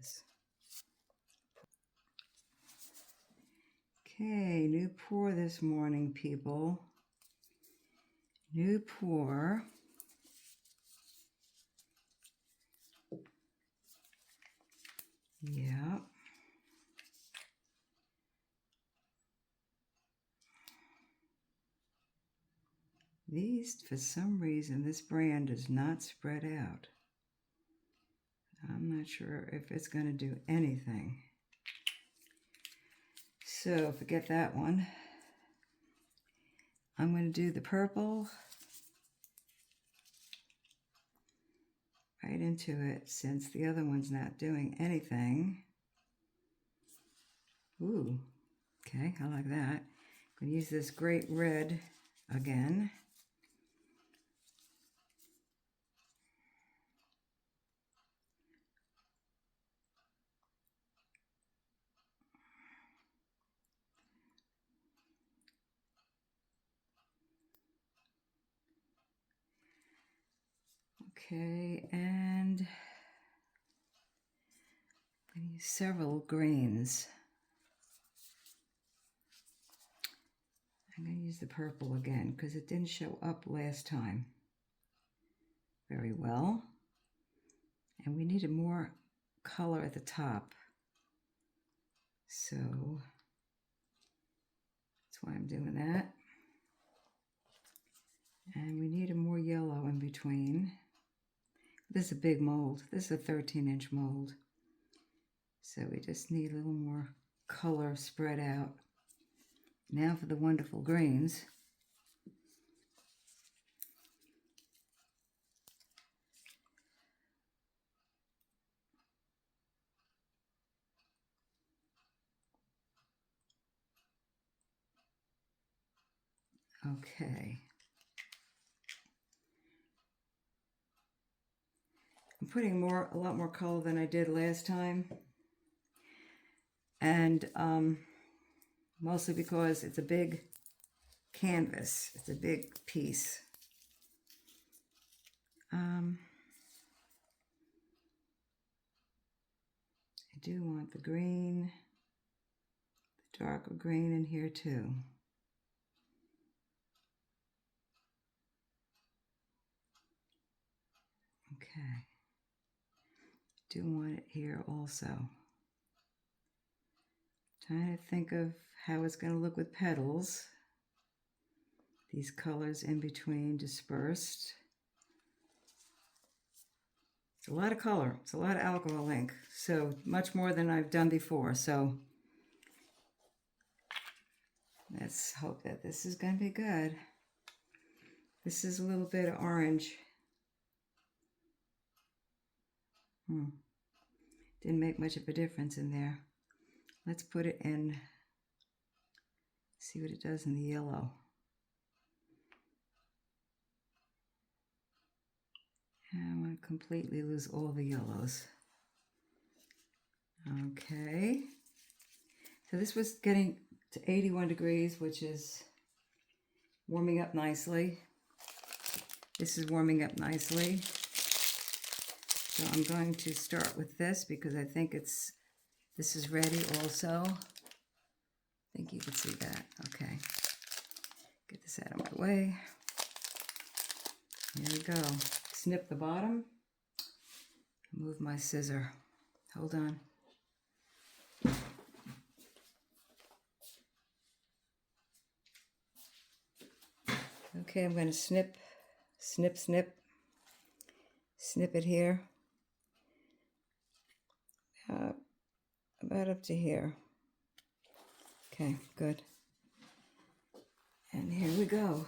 is. Okay, new pour this morning, people. New pour. Yeah. These, for some reason, this brand does not spread out. I'm not sure if it's going to do anything. So forget that one. I'm going to do the purple right into it since the other one's not doing anything. Ooh, okay, I like that. I'm going to use this great red again. Okay, and I'm going to use several greens. I'm going to use the purple again because it didn't show up last time very well. And we needed more color at the top. So that's why I'm doing that. And we needed more yellow in between. This is a big mold. This is a 13-inch mold. So we just need a little more color spread out. Now for the wonderful greens. Okay. I'm putting a lot more color than I did last time. And mostly because it's a big canvas. It's a big piece. I do want the green, the darker green in here too. Okay. Do want it here also. Trying to think of how it's going to look with petals. These colors in between dispersed. It's a lot of color. It's a lot of alcohol ink. So much more than I've done before. So let's hope that this is going to be good. This is a little bit of orange. Didn't make much of a difference in there. Let's put it in, see what it does in the yellow. And I want to completely lose all the yellows. Okay. So this was getting to 81 degrees, which is warming up nicely. This is warming up nicely. So I'm going to start with this because I think this is ready also. I think you can see that. Okay. Get this out of my way. Here we go. Snip the bottom. Move my scissor. Hold on. Okay, I'm going to snip it here. About up to here. Okay, good. And here we go.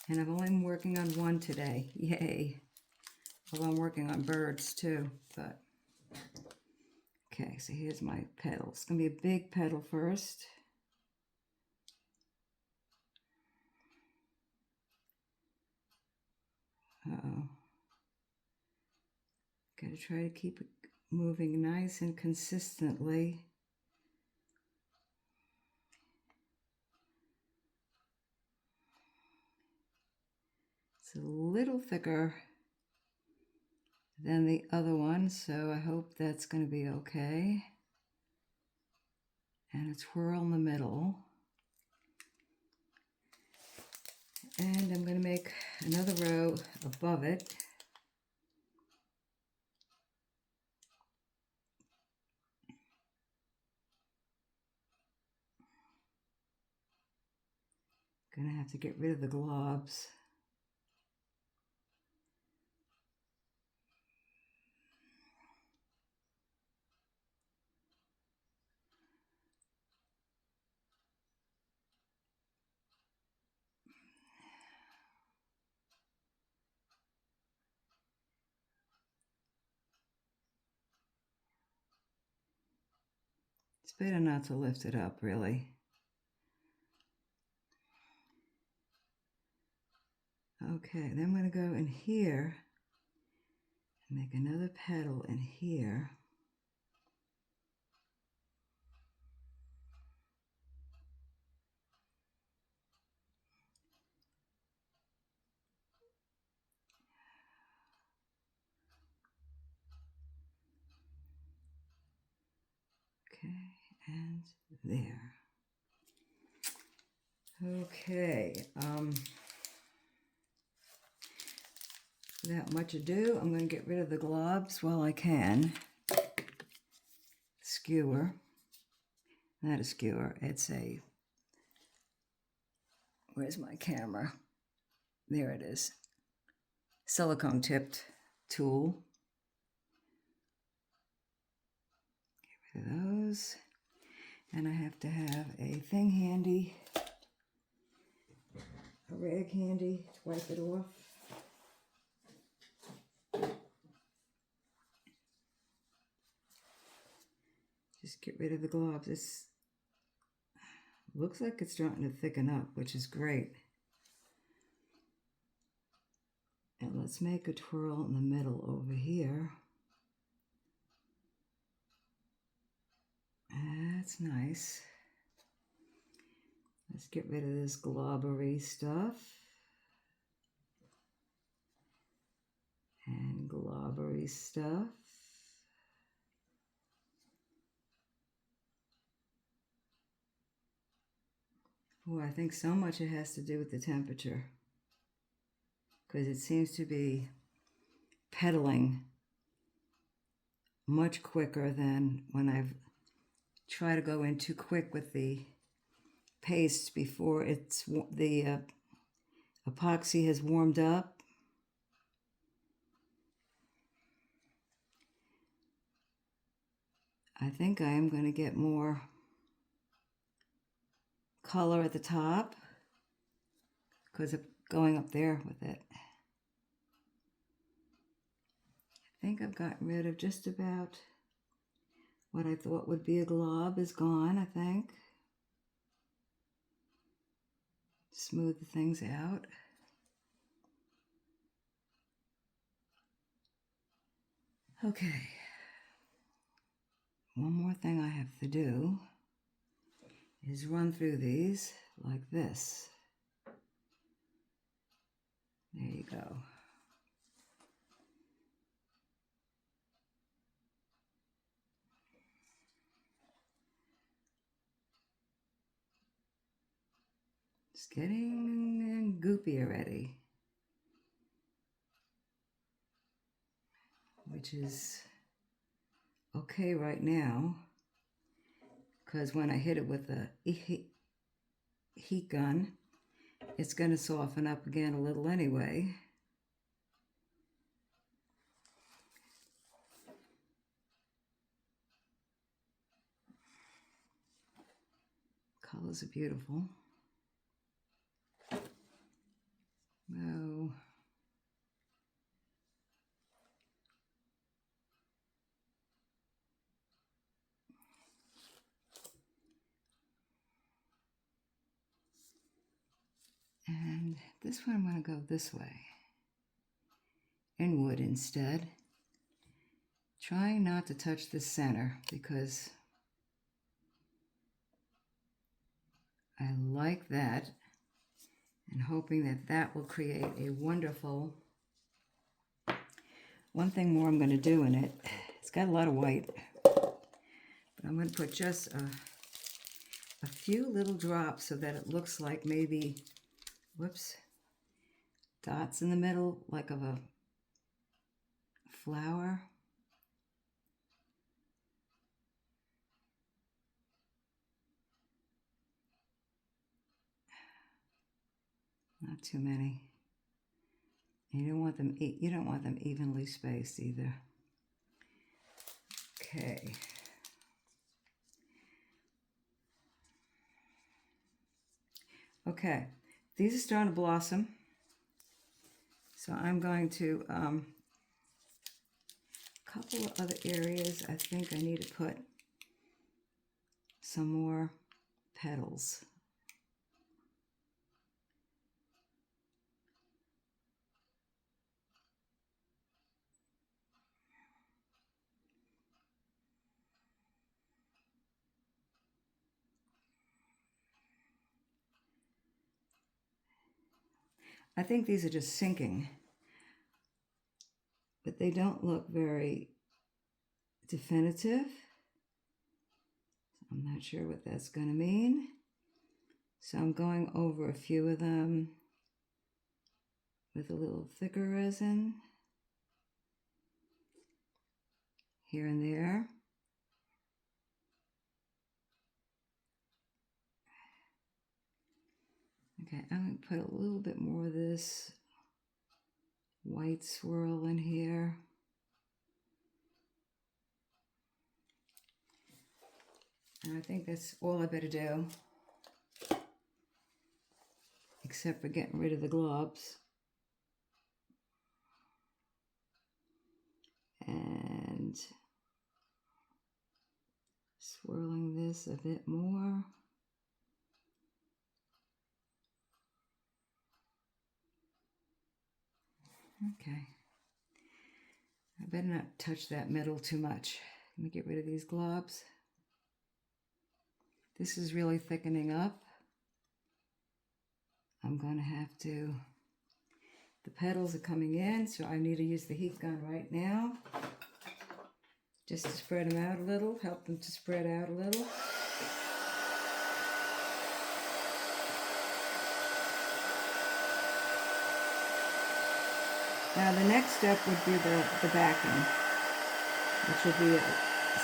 And I've only been working on one today. Yay. Although I'm working on birds too, but. Okay, so here's my petal. It's going to be a big petal first. Uh-oh. Got to try to keep it moving nice and consistently. It's a little thicker than the other one, so I hope that's going to be okay. And a twirl in the middle. And I'm going to make another row above it. Gonna have to get rid of the globs. It's better not to lift it up, really. Okay, then I'm going to go in here and make another petal in here. Okay, and there. Okay, without much ado, I'm going to get rid of the globs while I can. Skewer. Not a skewer, it's a... Where's my camera? There it is. Silicone tipped tool. Get rid of those. And I have to have a thing handy, a rag handy to wipe it off. Just get rid of the globs. This looks like it's starting to thicken up, which is great. And let's make a twirl in the middle over here. That's nice. Let's get rid of this globbery stuff. And globbery stuff. Oh, I think so much it has to do with the temperature, because it seems to be petaling much quicker than when I've tried to go in too quick with the paste before it's the epoxy has warmed up. I think I am going to get more color at the top because of going up there with it. I think I've gotten rid of just about what I thought would be a glob is gone, I think. Smooth the things out. Okay. One more thing I have to do is run through these like this. There you go. It's getting goopy already, which is okay right now, because when I hit it with a heat gun, it's going to soften up again a little anyway. Colors are beautiful. No. And this one I'm going to go this way, in wood instead. Trying not to touch the center because I like that, and hoping that that will create a wonderful one thing more I'm going to do in it. It's got a lot of white, but I'm going to put just a few little drops so that it looks like maybe, whoops, dots in the middle, like of a flower. Not too many. And you don't want them evenly spaced either. Okay. Okay, these are starting to blossom. So I'm going to, a couple of other areas, I think I need to put some more petals. I think these are just sinking, but they don't look very definitive. I'm not sure what that's going to mean. So I'm going over a few of them with a little thicker resin here and there. Okay, I'm going to put a little bit more of this white swirl in here. And I think that's all I better do, except for getting rid of the globs. And swirling this a bit more. Okay. I better not touch that middle too much. Let me get rid of these globs. This is really thickening up. I'm going to have to, the petals are coming in, so I need to use the heat gun right now. Just to spread them out a little, help them to spread out a little. Now the next step would be the backing, which would be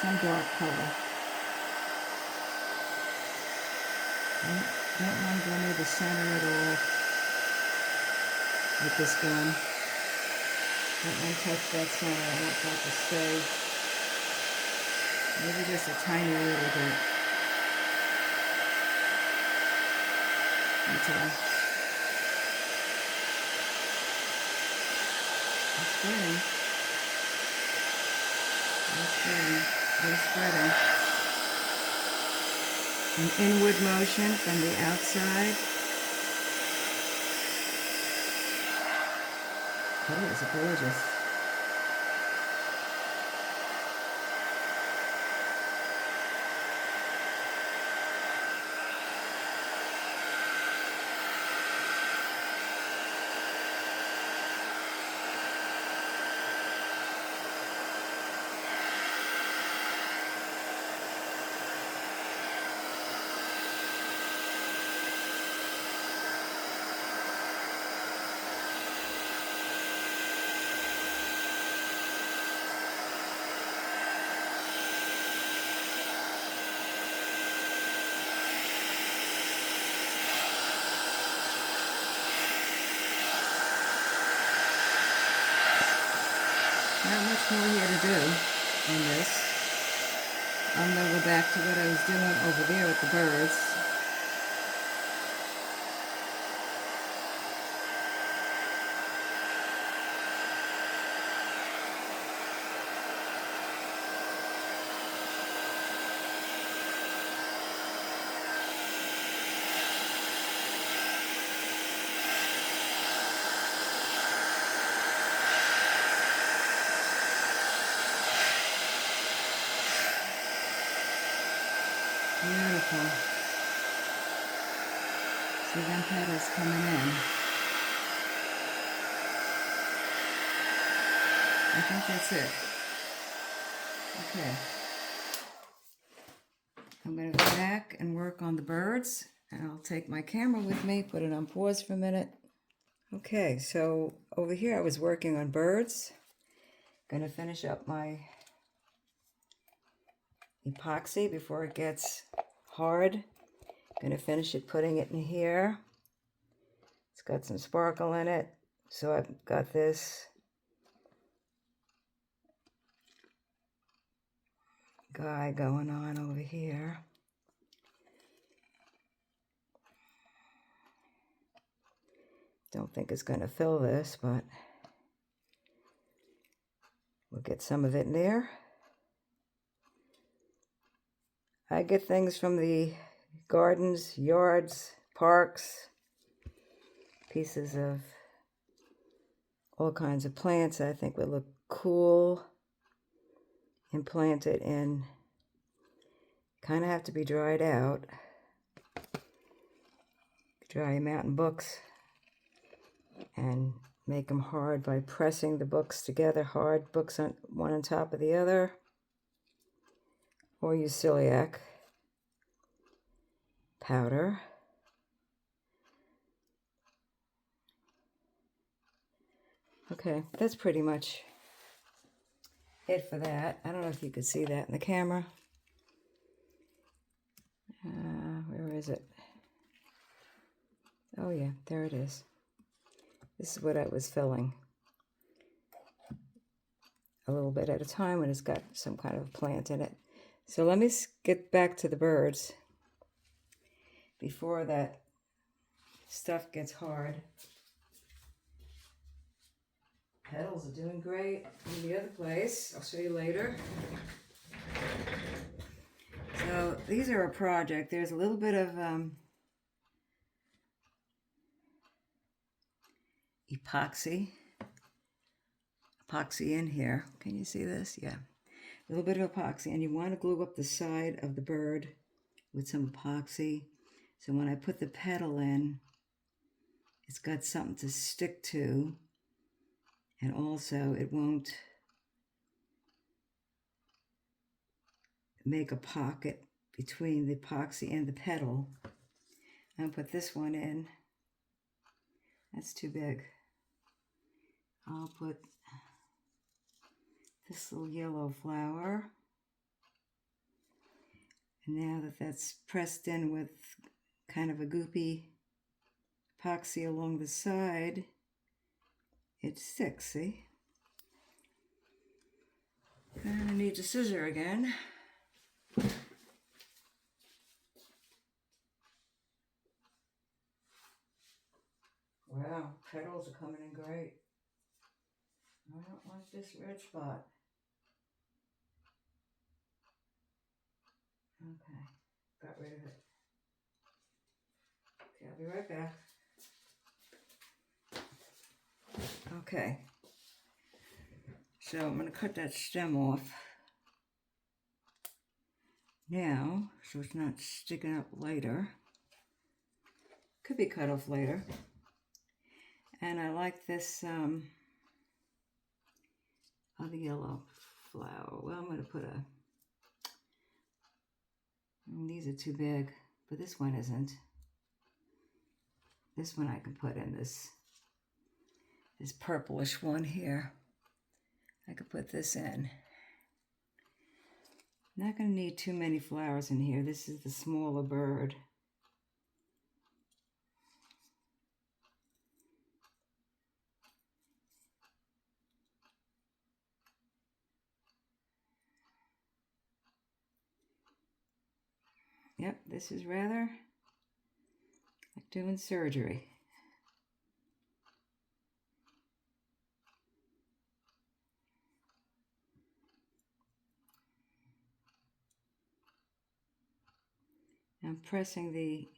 some dark color. Don't want to go near the center at all with this gun. Don't want to touch that center. I want that to stay maybe just a tiny little bit. That's all. It's spreading. It's spreading. It's spreading. An inward motion from the outside. Colors are gorgeous. Not much more here to do on this. I'm going to go back to what I was doing over there with the birds. Beautiful. See them petals coming in. I think that's it. Okay. I'm going to go back and work on the birds, and I'll take my camera with me, put it on pause for a minute. Okay, so over here I was working on birds. Going to finish up my epoxy before it gets hard. Going to finish it, putting it in here. It's got some sparkle in it, so I've got this guy going on over here. Don't think it's going to fill this, but we'll get some of it in there. I get things from the gardens, yards, parks, pieces of all kinds of plants I think would look cool and planted in. Kind of have to be dried out. Dry them out in books and make them hard by pressing the books together, hard books on one on top of the other, or use celiac powder. Okay, that's pretty much it for that. I don't know if you could see that in the camera. Where is it? Oh yeah, there it is. This is what I was filling. A little bit at a time when it's got some kind of plant in it. So let me get back to the birds before that stuff gets hard. Petals are doing great in the other place. I'll show you later. So these are a project. There's a little bit of epoxy in here. Can you see this? Yeah. A little bit of epoxy, and you want to glue up the side of the bird with some epoxy. So when I put the petal in, it's got something to stick to, and also it won't make a pocket between the epoxy and the petal. I'll put this one in. That's too big. I'll put this little yellow flower. And now that that's pressed in with kind of a goopy epoxy along the side, it sticks, see? And I need a scissor again. Wow, petals are coming in great. I don't want this red spot. Okay, got rid of it. Okay, I'll be right back. Okay, so I'm going to cut that stem off now, so it's not sticking up later. Could be cut off later. And I like this other yellow flower. Well, I'm going to put these are too big, but this one isn't. This one I can put in this purplish one here. I could put this in. Not going to need too many flowers in here. This is the smaller bird. Yep, this is rather like doing surgery. I'm pressing the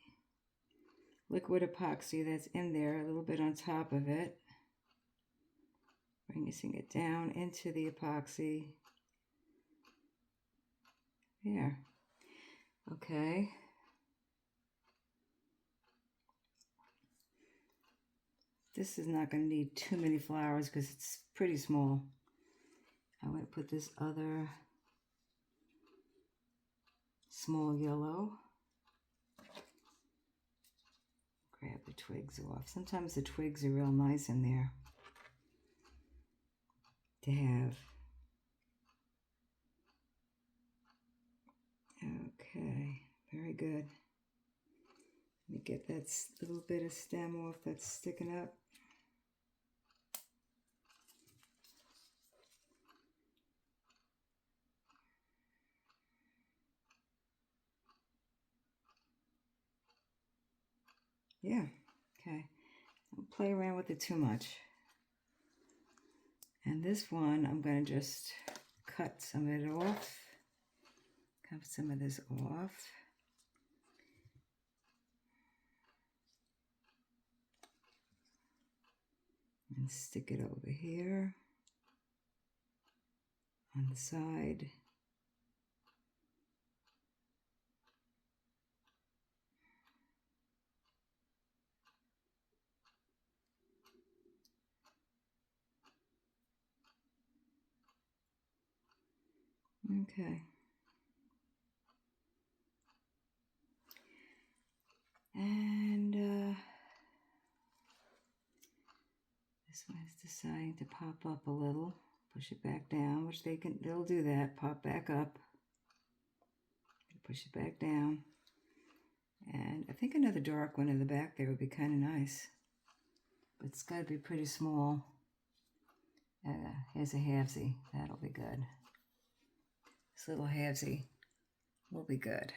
liquid epoxy that's in there a little bit on top of it, bringing it down into the epoxy. There. Okay. This is not going to need too many flowers because it's pretty small. I'm going to put this other small yellow. Grab the twigs off. Sometimes the twigs are real nice in there to have. Okay, very good. Let me get that little bit of stem off that's sticking up. Yeah, okay. Don't play around with it too much. And this one, I'm going to just cut some of it off. Cut some of this off. And stick it over here on the side. Okay. And this one is deciding to pop up a little. Push it back down, which they'll do that. Pop back up. Push it back down. And I think another dark one in the back there would be kind of nice. But it's got to be pretty small. Here's a halvesy. That'll be good. This little halvesy will be good.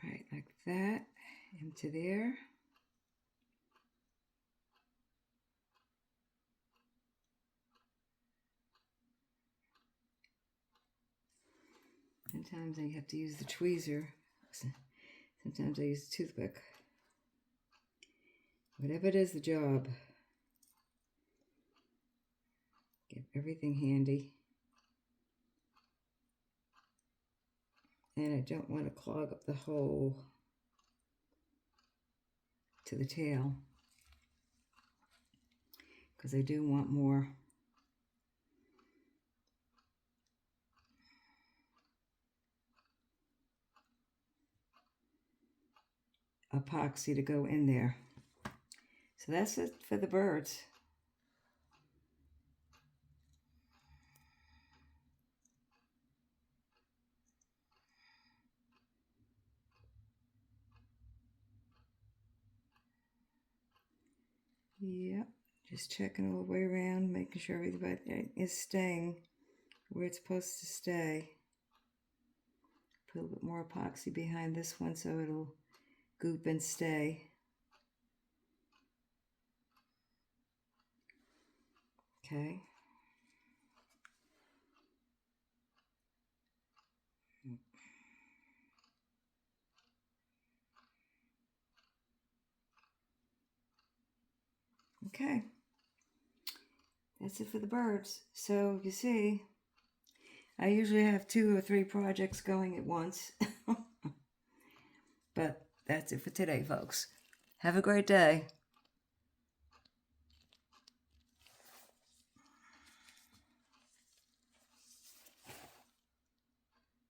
Right, like that. Into there. Sometimes I have to use the tweezer. Sometimes I use a toothpick. Whatever does the job. Get everything handy. And I don't want to clog up the hole to the tail, because I do want more epoxy to go in there. So that's it for the birds. Yep, just checking all the way around, making sure everything is staying where it's supposed to stay. Put a little bit more epoxy behind this one so it'll goop and stay. Okay. Okay. That's it for the birds. So you see, I usually have 2 or 3 projects going at once. But that's it for today, folks. Have a great day.